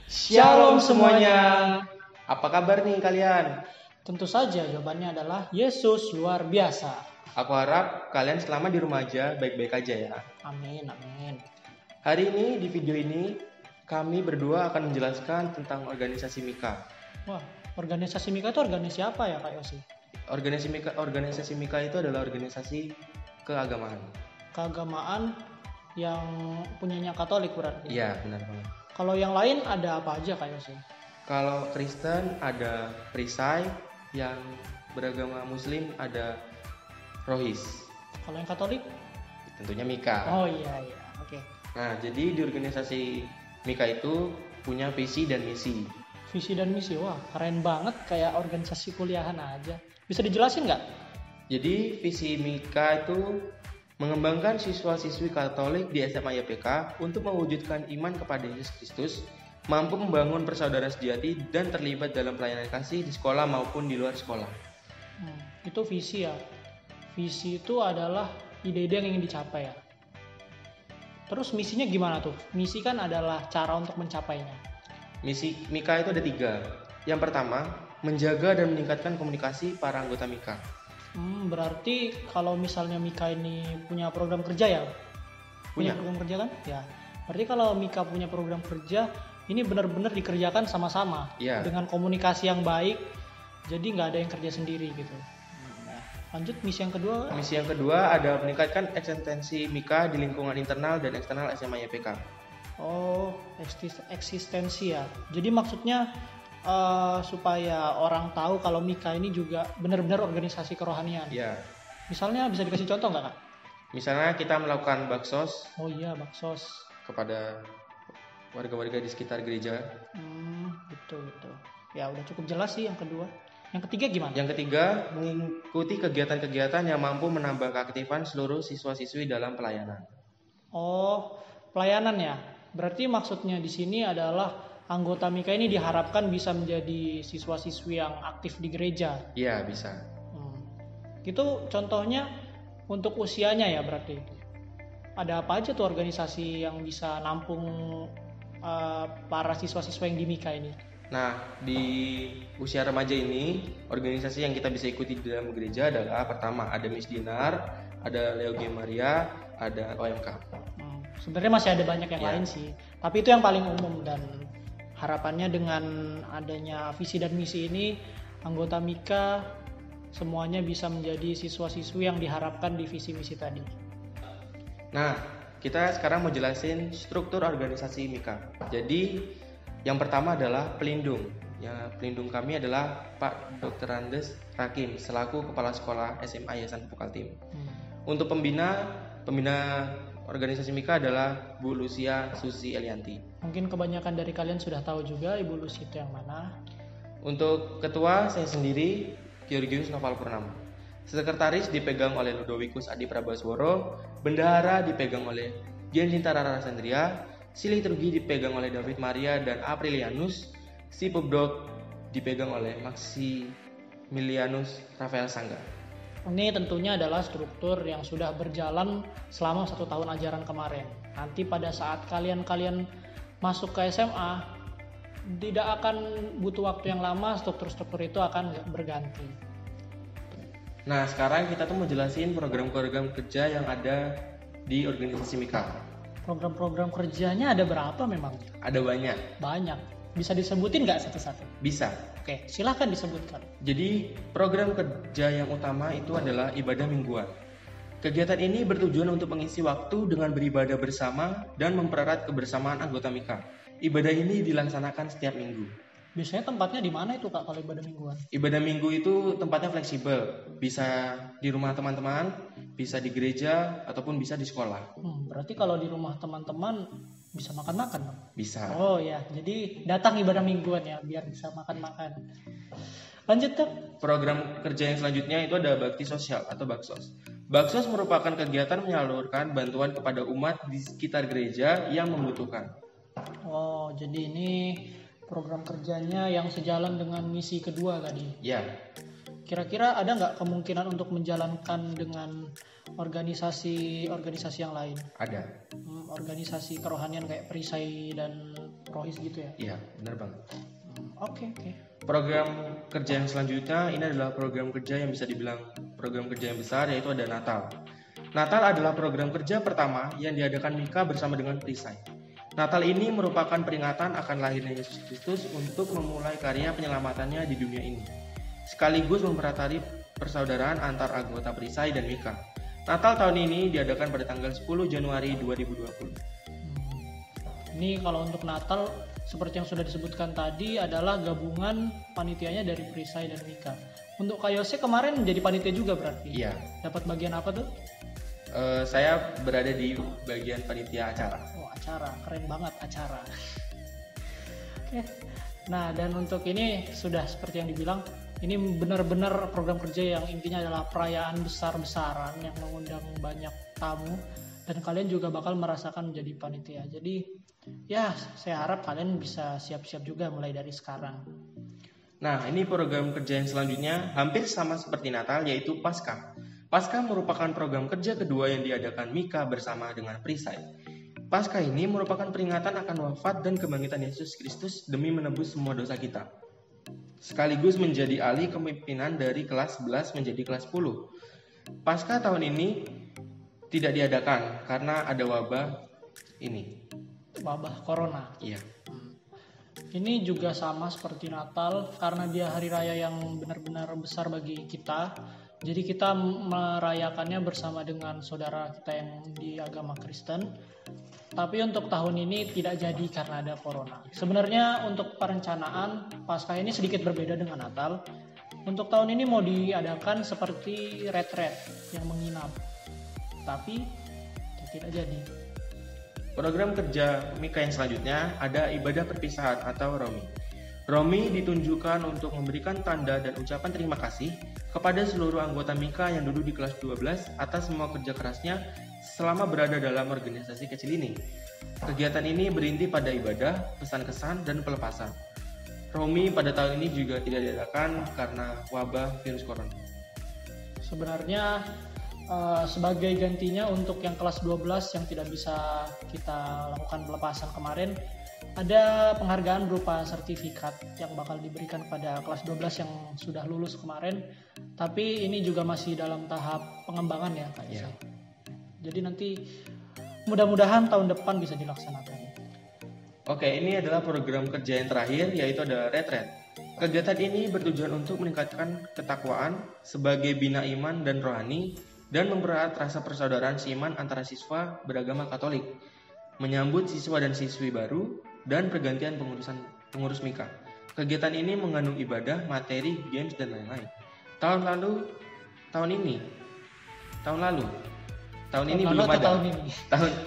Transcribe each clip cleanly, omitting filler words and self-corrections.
Shalom semuanya. Apa kabar nih kalian? Tentu saja jawabannya adalah Yesus luar biasa. Aku harap kalian selama di rumah aja baik-baik aja ya. Amin, amin. Hari ini di video ini kami berdua akan menjelaskan tentang organisasi Mika. Wah, organisasi Mika itu organisasi apa ya Kak Yosi? Organisasi Mika itu adalah organisasi keagamaan. Keagamaan yang punyanya Katolik berarti? Iya, benar banget. Kalau yang lain ada apa aja Kak Yosi? Kalau Kristen ada Perisai, yang beragama Muslim ada Rohis. Kalau yang Katolik? Tentunya Mika. Oh iya, oke. Nah, jadi di organisasi Mika itu punya visi dan misi. Visi dan misi, wah keren banget, kayak organisasi kuliahan aja. Bisa dijelasin nggak? Jadi visi Mika itu mengembangkan siswa-siswi Katolik di SMA YPK untuk mewujudkan iman kepada Yesus Kristus, mampu membangun persaudaraan sejati dan terlibat dalam pelayanan kasih di sekolah maupun di luar sekolah. Itu visi ya. Visi itu adalah ide-ide yang ingin dicapai ya. Terus misinya gimana tuh? Misi kan adalah cara untuk mencapainya. Misi Mika itu ada 3. Yang pertama, menjaga dan meningkatkan komunikasi para anggota Mika. Berarti kalau misalnya Mika ini punya program kerja ya? Punya program kerja kan? Ya. Berarti kalau Mika punya program kerja, ini benar-benar dikerjakan sama-sama. Ya. Dengan komunikasi yang baik, jadi nggak ada yang kerja sendiri gitu. Lanjut misi yang kedua. Misi yang kedua ada meningkatkan eksistensi Mika di lingkungan internal dan eksternal SMA YPK. Oh, eksistensi ya. Jadi maksudnya supaya orang tahu kalau Mika ini juga benar-benar organisasi kerohanian. Ya. Misalnya bisa dikasih contoh nggak Kak? Misalnya kita melakukan baksos. Oh iya, baksos. Kepada warga-warga di sekitar gereja. Betul. Ya udah cukup jelas sih yang kedua. Yang ketiga gimana? Yang ketiga, mengikuti kegiatan-kegiatan yang mampu menambah keaktifan seluruh siswa-siswi dalam pelayanan. Oh, pelayanan ya. Berarti maksudnya di sini adalah anggota Mika ini diharapkan bisa menjadi siswa-siswi yang aktif di gereja. Iya, bisa. Itu contohnya untuk usianya ya berarti. Ada apa aja tuh organisasi yang bisa nampung para siswa-siswa yang di Mika ini? Nah, di usia remaja ini, organisasi yang kita bisa ikuti di dalam gereja adalah pertama ada Miss Dinar, ada Leo G. Maria, ada OMK. Sebenarnya masih ada banyak yang lain sih, tapi itu yang paling umum dan harapannya dengan adanya visi dan misi ini, anggota Mika semuanya bisa menjadi siswa-siswi yang diharapkan di visi misi tadi. Nah, kita sekarang mau jelasin struktur organisasi Mika. Jadi, yang pertama adalah pelindung. Ya, pelindung kami adalah Pak Dr. Andes Rakim selaku Kepala Sekolah SMA Yayasan Pupuk Kaltim. Untuk pembina organisasi Mika adalah Bu Lucia Susi Elianti. Mungkin kebanyakan dari kalian sudah tahu juga Ibu Lucia itu yang mana. Untuk ketua saya sendiri Georgius Noval Purnama. Sekretaris dipegang oleh Ludovicus Adi Prabasworo, bendahara dipegang oleh Dian Lintara Rasandria, si liturgi dipegang oleh David Maria dan Aprilianus, si pubdoc dipegang oleh Maximilianus Rafael Sangga. Ini tentunya adalah struktur yang sudah berjalan selama 1 tahun ajaran kemarin. Nanti pada saat kalian masuk ke SMA, tidak akan butuh waktu yang lama, struktur-struktur itu akan berganti. Nah, sekarang kita tuh mau jelasin program-program kerja yang ada di organisasi Mika. Program-program kerjanya ada berapa memang? Ada banyak. Banyak. Bisa disebutin nggak satu-satu? Bisa. Oke, silahkan disebutkan. Jadi, program kerja yang utama itu adalah ibadah mingguan. Kegiatan ini bertujuan untuk mengisi waktu dengan beribadah bersama dan mempererat kebersamaan anggota Mika. Ibadah ini dilaksanakan setiap minggu. Biasanya tempatnya di mana itu Kak kalau ibadah mingguan? Ibadah minggu itu tempatnya fleksibel. Bisa di rumah teman-teman, bisa di gereja, ataupun bisa di sekolah. Berarti kalau di rumah teman-teman bisa makan-makan dong? Bisa. Oh ya, jadi datang ibadah mingguan ya biar bisa makan-makan. Lanjut tuh. Program kerja yang selanjutnya itu ada bakti sosial atau baksos. Baksos merupakan kegiatan menyalurkan bantuan kepada umat di sekitar gereja yang membutuhkan. Oh, jadi ini program kerjanya yang sejalan dengan misi kedua tadi. Ya. Kira-kira ada nggak kemungkinan untuk menjalankan dengan organisasi yang lain? Ada. Organisasi kerohanian kayak Perisai dan rohis gitu ya? Iya, benar banget. Oke. Program kerja yang selanjutnya ini adalah program kerja yang bisa dibilang program kerja yang besar, yaitu ada Natal. Natal adalah program kerja pertama yang diadakan Mika bersama dengan Perisai. Natal ini merupakan peringatan akan lahirnya Yesus Kristus untuk memulai karya penyelamatannya di dunia ini, sekaligus mempererat persaudaraan antar anggota Perisai dan Mika. Natal tahun ini diadakan pada tanggal 10 Januari 2020. Ini kalau untuk Natal, seperti yang sudah disebutkan tadi, adalah gabungan panitianya dari Perisai dan Mika. Untuk Kak Yose kemarin jadi panitia juga berarti? Iya. Dapat bagian apa tuh? Saya berada di bagian panitia acara. Oh, acara. Keren banget acara. Oke. Nah, dan untuk ini sudah seperti yang dibilang, ini benar-benar program kerja yang intinya adalah perayaan besar-besaran yang mengundang banyak tamu, dan kalian juga bakal merasakan menjadi panitia. Jadi ya, saya harap kalian bisa siap-siap juga mulai dari sekarang. Nah, ini program kerja yang selanjutnya hampir sama seperti Natal, yaitu Paskah. Paskah merupakan program kerja kedua yang diadakan Mika bersama dengan Perisai. Paskah ini merupakan peringatan akan wafat dan kebangkitan Yesus Kristus demi menebus semua dosa kita, sekaligus menjadi alih kepemimpinan dari kelas 11 menjadi kelas 10. Paskah tahun ini tidak diadakan karena ada wabah ini. Wabah corona. Iya. Ini juga sama seperti Natal karena dia hari raya yang benar-benar besar bagi kita. Jadi kita merayakannya bersama dengan saudara kita yang di agama Kristen. Tapi untuk tahun ini tidak jadi karena ada corona. Sebenarnya untuk perencanaan Paskah ini sedikit berbeda dengan Natal. Untuk tahun ini mau diadakan seperti retreat yang menginap. Tapi tidak jadi. Program kerja Mika yang selanjutnya ada ibadah perpisahan atau Romi. Romi ditunjukkan untuk memberikan tanda dan ucapan terima kasih kepada seluruh anggota Mika yang duduk di kelas 12 atas semua kerja kerasnya selama berada dalam organisasi kecil ini. Kegiatan ini berinti pada ibadah, pesan kesan, dan pelepasan. Romi pada tahun ini juga tidak diadakan karena wabah virus corona. Sebenarnya sebagai gantinya untuk yang kelas 12 yang tidak bisa kita lakukan pelepasan kemarin, ada penghargaan berupa sertifikat yang bakal diberikan pada kelas 12 yang sudah lulus kemarin. Tapi ini juga masih dalam tahap pengembangan ya Kak Isa. Jadi nanti mudah-mudahan tahun depan bisa dilaksanakan. Oke, ini adalah program kerja yang terakhir, yaitu ada retreat. Kegiatan ini bertujuan untuk meningkatkan ketakwaan sebagai bina iman dan rohani dan mempererat rasa persaudaraan seiman antara siswa beragama Katolik, menyambut siswa dan siswi baru, dan pergantian pengurus Mika. Kegiatan ini mengandung ibadah, materi, games, dan lain-lain. Tahun ini belum ada.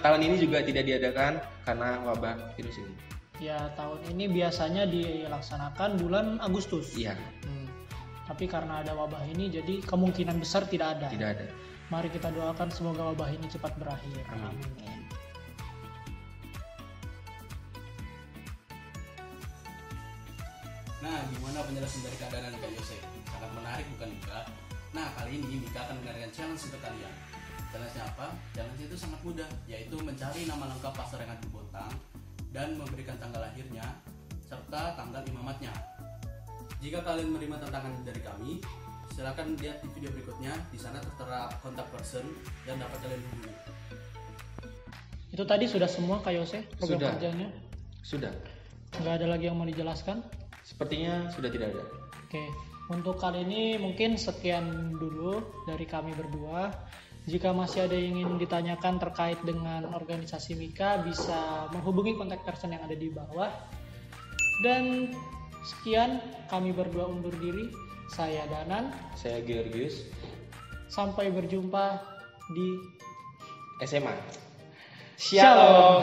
Tahun ini juga tidak diadakan karena wabah virus ini. Ya, tahun ini biasanya dilaksanakan bulan Agustus. Iya. Tapi karena ada wabah ini, jadi kemungkinan besar tidak ada. Tidak ada. Mari kita doakan semoga wabah ini cepat berakhir. Amin. Nah, gimana penjelasan dari Kak Danan Kak Yose? Sangat menarik bukan Mika? Nah, kali ini Mika akan mengadakan challenge untuk kalian. Challenge-nya apa? Challenge itu sangat mudah, yaitu mencari nama lengkap pastor yang ada di Bontang dan memberikan tanggal lahirnya serta tanggal imamatnya. Jika kalian menerima tantangan dari kami, silakan lihat di video berikutnya. Di sana tertera kontak person dan dapat kalian hubungi. Itu tadi sudah semua Kak Yose program kerjanya? Sudah. Nggak ada lagi yang mau dijelaskan? Sepertinya sudah tidak ada. Oke, untuk kali ini mungkin sekian dulu dari kami berdua. Jika masih ada yang ingin ditanyakan terkait dengan organisasi Mika, bisa menghubungi kontak person yang ada di bawah. Dan sekian, kami berdua undur diri. Saya Danan. Saya Georgius. Sampai berjumpa di SMA. Shalom.